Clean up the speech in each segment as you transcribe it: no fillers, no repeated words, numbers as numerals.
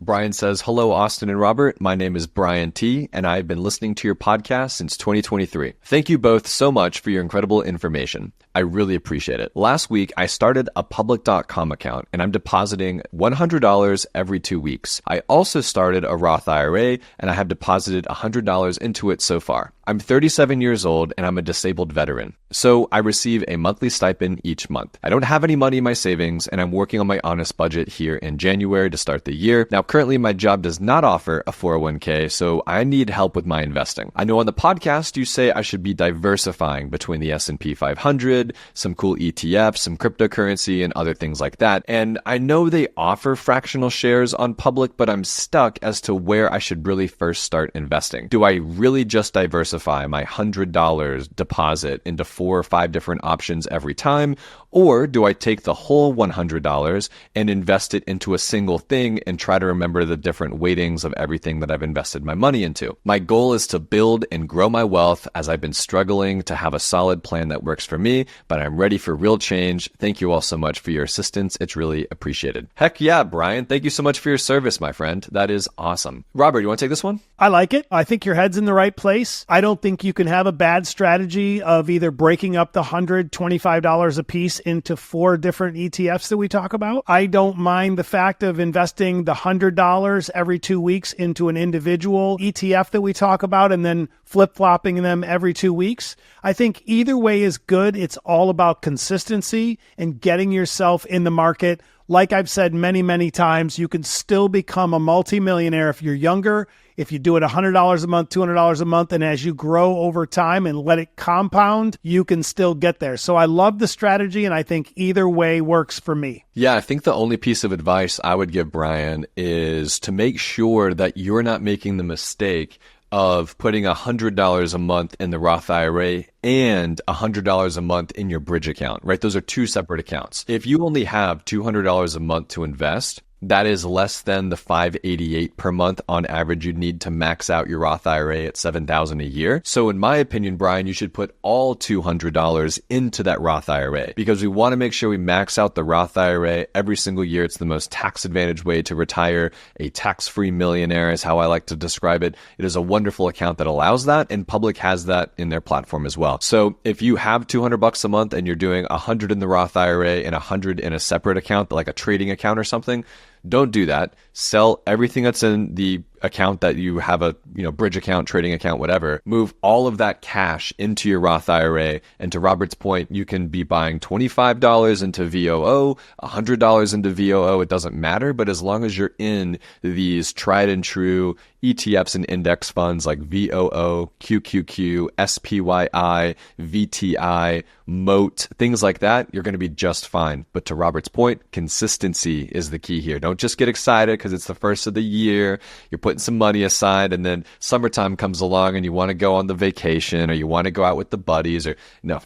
Brian says, hello, Austin and Robert. My name is Brian T, and I've been listening to your podcast since 2023. Thank you both so much for your incredible information. I really appreciate it. Last week, I started a public.com account, and I'm depositing $100 every 2 weeks. I also started a Roth IRA, and I have deposited $100 into it so far. I'm 37 years old, and I'm a disabled veteran. So I receive a monthly stipend each month. I don't have any money in my savings, and I'm working on my honest budget here in January to start the year. Now, currently, my job does not offer a 401k, so I need help with my investing. I know on the podcast, you say I should be diversifying between the S&P 500, some cool ETFs, some cryptocurrency, and other things like that. And I know they offer fractional shares on public, but I'm stuck as to where I should really first start investing. Do I really just diversify my $100 deposit into 4 or 5 different options every time? Or do I take the whole $100 and invest it into a single thing and try to remember the different weightings of everything that I've invested my money into? My goal is to build and grow my wealth, as I've been struggling to have a solid plan that works for me, but I'm ready for real change. Thank you all so much for your assistance. It's really appreciated. Heck yeah, Brian. Thank you so much for your service, my friend. That is awesome. Robert, you want to take this one? I like it. I think your head's in the right place. I don't think you can have a bad strategy of either breaking up the $125 a piece into 4 different ETFs that we talk about. I don't mind the fact of investing the $100 every 2 weeks into an individual ETF that we talk about and then flip-flopping them every 2 weeks. I think either way is good. It's all about consistency and getting yourself in the market. Like I've said many, many times, you can still become a multimillionaire if you're younger, if you do it $100 a month, $200 a month, and as you grow over time and let it compound, you can still get there. So I love the strategy, and I think either way works for me. Yeah, I think the only piece of advice I would give Brian is to make sure that you're not making the mistake of putting $100 a month in the Roth IRA and $100 a month in your bridge account, right? Those are 2 separate accounts. If you only have $200 a month to invest, that is less than the $588 per month on average you'd need to max out your Roth IRA at $7,000 a year. So in my opinion, Brian, you should put all $200 into that Roth IRA, because we want to make sure we max out the Roth IRA every single year. It's the most tax advantaged way to retire. A tax-free millionaire is how I like to describe it. It is a wonderful account that allows that, and Public has that in their platform as well. So if you have $200 a month and you're doing $100 in the Roth IRA and $100 in a separate account, like a trading account or something, don't do that. Sell everything that's in the account that you have, a bridge account, trading account, whatever. Move all of that cash into your Roth IRA. And to Robert's point, you can be buying $25 into VOO, $100 into VOO. It doesn't matter. But as long as you're in these tried and true ETFs and index funds like VOO, QQQ, SPYI, VTI, MOAT, things like that, you're going to be just fine. But to Robert's point, consistency is the key here. Don't just get excited because it's the first of the year. You're putting some money aside, and then summertime comes along and you want to go on the vacation, or you want to go out with the buddies, or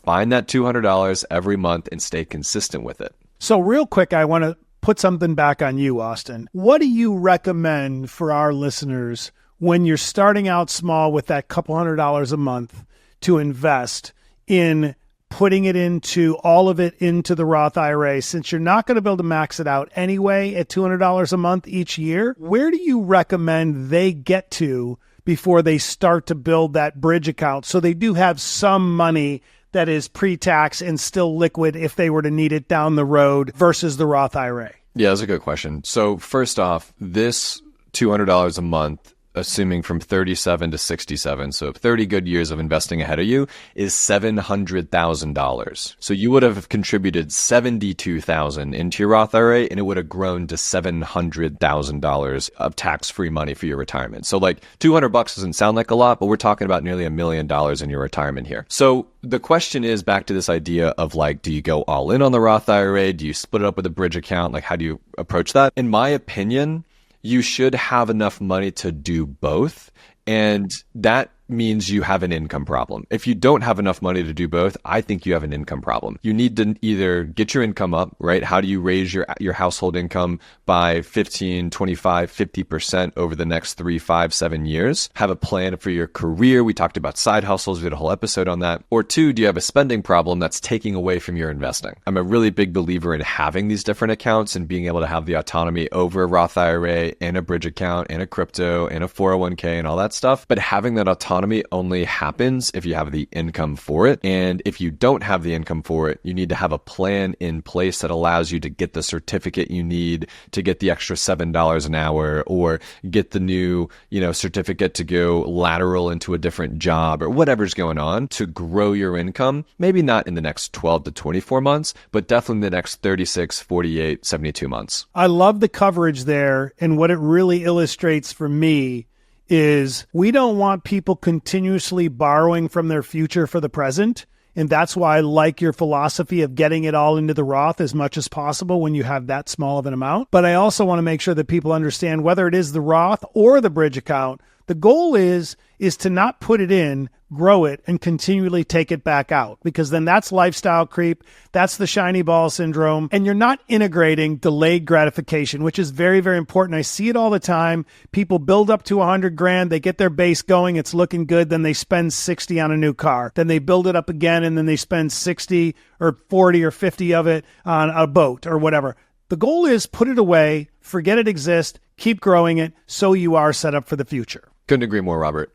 find that $200 every month and stay consistent with it. So real quick, I want to put something back on you, Austin. What do you recommend for our listeners when you're starting out small with that couple $100 a month to invest in putting it into all of it into the Roth IRA, since you're not going to be able to max it out anyway at $200 a month each year? Where do you recommend they get to before they start to build that bridge account, so they do have some money that is pre-tax and still liquid if they were to need it down the road versus the Roth IRA? Yeah, that's a good question. So first off, this $200 a month, assuming from 37 to 67, so 30 good years of investing ahead of you, is $700,000. So you would have contributed $72,000 into your Roth IRA, and it would have grown to $700,000 of tax-free money for your retirement. So like $200 doesn't sound like a lot, but we're talking about nearly $1 million in your retirement here. So the question is back to this idea of like, do you go all in on the Roth IRA? Do you split it up with a bridge account? Like, how do you approach that? In my opinion, you should have enough money to do both. And that means you have an income problem. If you don't have enough money to do both, I think you have an income problem. You need to either get your income up, right? How do you raise your household income by 15, 25, 50% over the next 3, 5, 7 years? Have a plan for your career. We talked about side hustles. We did a whole episode on that. Or two, do you have a spending problem that's taking away from your investing? I'm a really big believer in having these different accounts and being able to have the autonomy over a Roth IRA and a bridge account and a crypto and a 401k and all that stuff. But having that autonomy only happens if you have the income for it. And if you don't have the income for it, you need to have a plan in place that allows you to get the certificate you need to get the extra $7 an hour, or get the new, certificate to go lateral into a different job, or whatever's going on to grow your income. Maybe not in the next 12 to 24 months, but definitely in the next 36, 48, 72 months. I love the coverage there. And what it really illustrates for me is we don't want people continuously borrowing from their future for the present. And that's why I like your philosophy of getting it all into the Roth as much as possible when you have that small of an amount. But I also want to make sure that people understand whether it is the Roth or the bridge account, the goal is to not put it in, grow it, and continually take it back out, because then that's lifestyle creep. That's the shiny ball syndrome. And you're not integrating delayed gratification, which is very, very important. I see it all the time. People build up to 100 grand. They get their base going. It's looking good. Then they spend 60 on a new car. Then they build it up again. And then they spend 60 or 40 or 50 of it on a boat or whatever. The goal is put it away, forget it exists, keep growing it so you are set up for the future. Couldn't agree more, Robert.